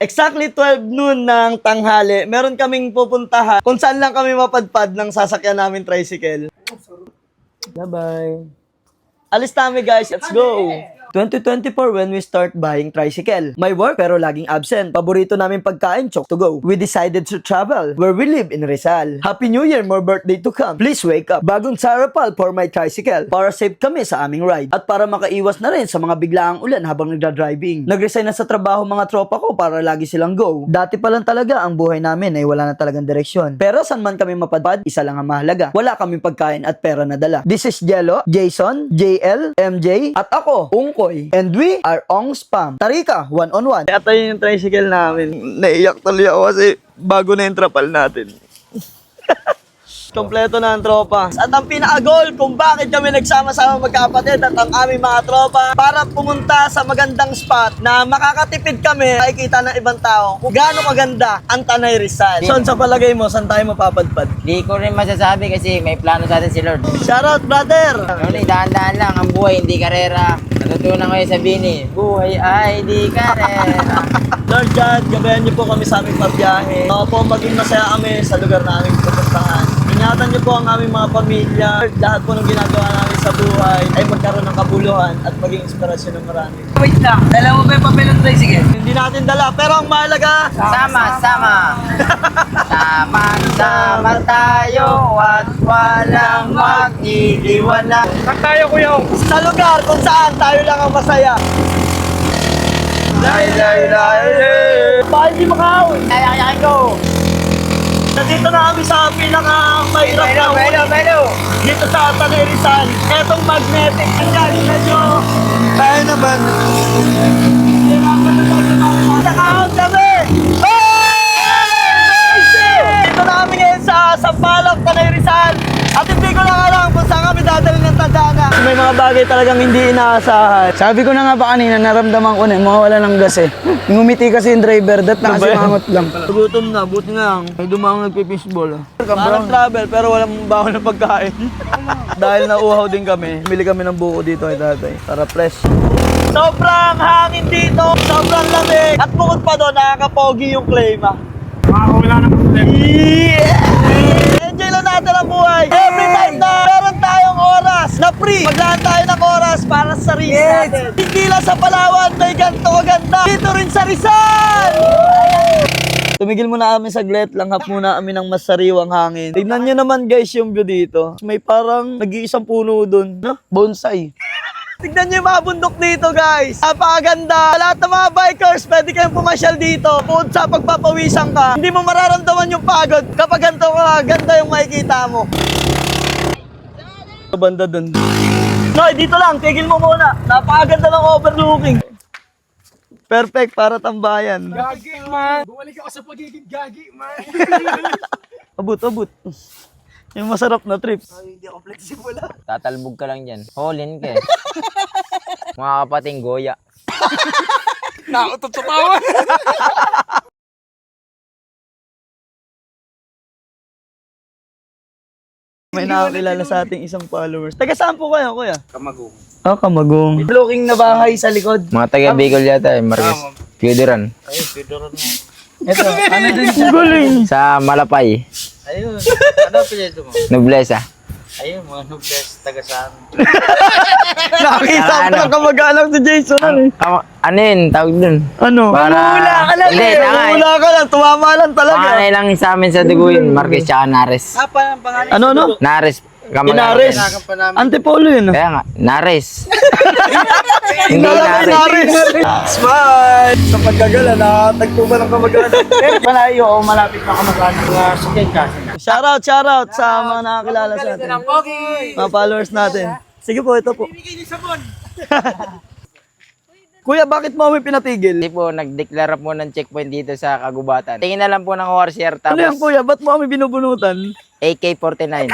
Exactly 12 noon ng tanghali, meron kaming pupuntahan kung saan lang kami mapadpad ng sasakyan namin tricycle. Bye-bye. Alis kami guys, let's go! 2024 when we start buying tricycle. My work pero laging absent. Paborito namin pagkain, chok to go. We decided to travel where we live in Rizal. Happy New Year, more birthday to come. Please wake up. Bagong sarapal for my tricycle para safe kami sa aming ride. At para makaiwas na rin sa mga biglaang ulan habang nagdadriving. Nag-resign na sa trabaho mga tropa ko para lagi silang go. Dati pa lang talaga ang buhay namin ay wala na talagang direksyon. Pero saan man kami mapadpad, isa lang ang mahalaga. Wala kaming pagkain at pera na dala. This is Jello, Jason, JL, MJ, at ako, Ungkoy. And we are Ong Spam. Tarika, 1-on-1. Ito yung tricycle namin. Naiyak tuloy ako kasi bago na yung trapal natin. Kompleto na ang tropa. At ang pinaka-goal kung bakit kami nagsama-sama magkapatid at ang aming mga tropa para pumunta sa magandang spot na makakatipid kami, makikita ng ibang tao kung gaano kaganda ang Tanay Rizal. So, sa palagay mo, saan tayo mapapadpad? Di ko rin masasabi kasi may plano sa atin si Lord. Shoutout, brother! Ngunit dahan-dahan lang, ang buhay hindi karera. Natutunan ko yung sabihin eh, buhay ay di karera. Lord God, gabayan niyo po kami sa aming pagbiyahe. Po, maging masaya kami sa lugar na aming pupuntahan. Ingatan niyo po ang aming mga pamilya. Lahat po ng ginagawa namin sa buhay ay magkaroon ng kabuluhan at maging inspirasyon ng marami. Wait lang, dala mo ba yung papel ng tricycle? Hindi natin dala, pero ang mahalaga, Sama-sama. Sama-sama tayo at walang mag-iiwanan. Saan tayo, Kuya Ong? sa lugar kung saan tayo lang ang masaya. Lay, lay, lay, lay. Bakit di makahawin? Kaya ko. Nandito na kami sa pinaka-mahirap na huli. Dito sa Tanay Rizal. Etong magnetic. Ayan, medyo kaya naman. Nakahawin kami! Dito na kami ngayon sa Sampaloc, Tanay Rizal. At hindi ko lang alam kung saan kami dadali ng tandana. May mga bagay talagang hindi inaasahan. Sabi ko na nga ba kanina, naramdaman ko na mawala ng gas eh. Ngumiti kasi yung driver, dat na kasi mangot lang. Gutom na, buti nga lang. May dumang nagpipishball. Parang travel pero walang baon ng pagkain. Dahil nauuhaw din kami, bili kami ng buko dito kay tatay para fresh. Sobrang hangin dito, sobrang lamig. At bukod pa doon, nakakapogi yung claim ah. Wala na problema. Yeah! Enjoy lang natin ang buhay. Every time na meron tayong oras na free, maglaan tayo ng oras para sa sarili natin. Hindi lang sa Palawan, may ganito kaganda. Dito rin sa Rizal! Tumigil muna kami saglit, langhap muna kami ng masariwang hangin. Tignan nyo naman guys yung view dito. May parang nag-iisang puno dun. No? Bonsai. Tignan nyo yung mga bundok dito guys. Napakaganda. Lahat ng mga bikers, pwede kayong pumasyal dito. Bukod sa pagpapawisan ka, hindi mo mararamdaman yung pagod kapag ganito ka, ganda yung makikita mo. Banda dun. Noy, dito lang. Tigil mo muna. Napakaganda ng overlooking. Perfect para tambayan. Gagi, man. Bumalik ako sa pagiging gagi, man. Abot. Yung masarap na trip. Hindi ako flexible ah. Tatalbog ka lang dyan. Holin ka eh. Mga kapating goya. Nakatututawan. May nakakilala sa ating isang followers. Taga saan po kayo, kuya? Kamagong. Ah, Kamagong. Looking na bahay sa likod. Mga taga Bicol yata eh, Marquez. Piuduran. Ayun, pidoran mo. Ito, ano din siya? Galing. Sa Malapay. Ayun, ano pinito mo? Noblesa. Ayun, mga nobles, taga saan? Nakakita ko ng kamag-anak si Jason. Ano yun? Tawag dun. Ano? Wala ka lang Hindi, eh. tanga eh. Wala ka lang. Tumama lang talaga. Panganay lang sa amin sa dugo yun. Marquez tsaka Nares. Apa ang pangalan? Ano? Nares. Inares. Pa namin. Antipolo yun. Kaya nga, Nares. Hindi Inares. Nares. Smile! Sa pagkagala, nakatagpo ba ng kamag-anak? Pero malayo o malapit na kamag-anak nga sa Kenka. Shoutout sa mga nakakilala sa atin. Mga followers natin. Sige po, ito po. Kuya, bakit mo kami pinatigil? Hindi po, nagdeklara po ng checkpoint dito sa Kagubatan. Tingin na lang po ng ORCR Ano yan, tapos kuya? Ba't mo kami binubunutan? AK-49.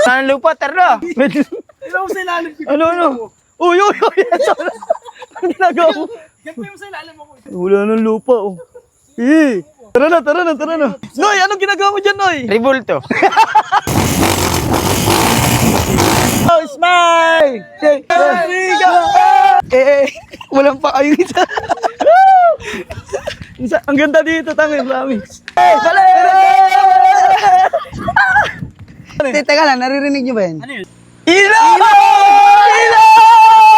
Saan lupa, terno? Ilaw sa ilalim. Ano? Uy! Ang ginagawa mo? Ganito yung sa ilalim mo. Wala nang lupa, oh. Eh! Tara na. Noy, anong ginagawa mo dyan, Noy? Ribulto. Oh, smile! Walang pa kayo isa. Ang ganda dito, tangin, promise. Hey, bali! Teka lang, naririnig nyo ba yan? Ilog!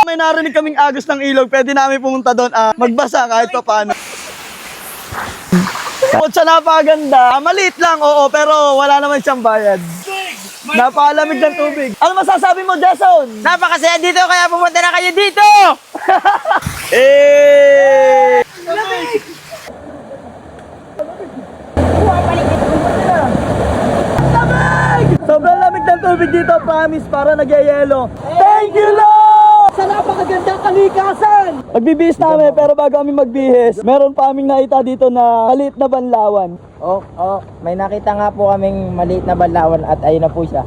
May narinig kaming agos ng ilog, pwede namin pumunta doon, magbasa kahit pa paano. Bukod sa napakaganda, maliit lang, oo, pero wala naman siyang bayad. Napakalamig ng tubig. Ano masasabi mo, Jason? Napakasaya dito, kaya pumunta na kayo dito! Eh! Sobrang lamig ng tubig dito, promise, para nagyayelo. Thank you, Lord! Sa napakagandang kalikasan! Magbibihis namin, pero bago kami magbihis, meron pa aming nakita dito na maliit na banlawan. May nakita nga po kaming maliit na banlawan at ayun na po siya.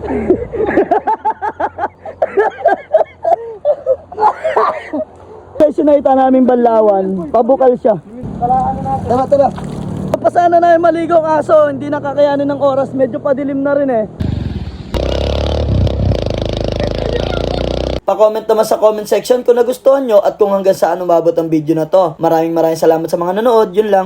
Guys, yung nakita namin banlawan, pabukal siya. Tara. Pasana na yung maligo, kaso hindi nakakayanin ng oras, medyo padilim na rin eh. Pa-comment naman sa comment section kung nagustuhan nyo at kung hanggang saan umabot ang video na to. Maraming salamat sa mga nanood, yun lang.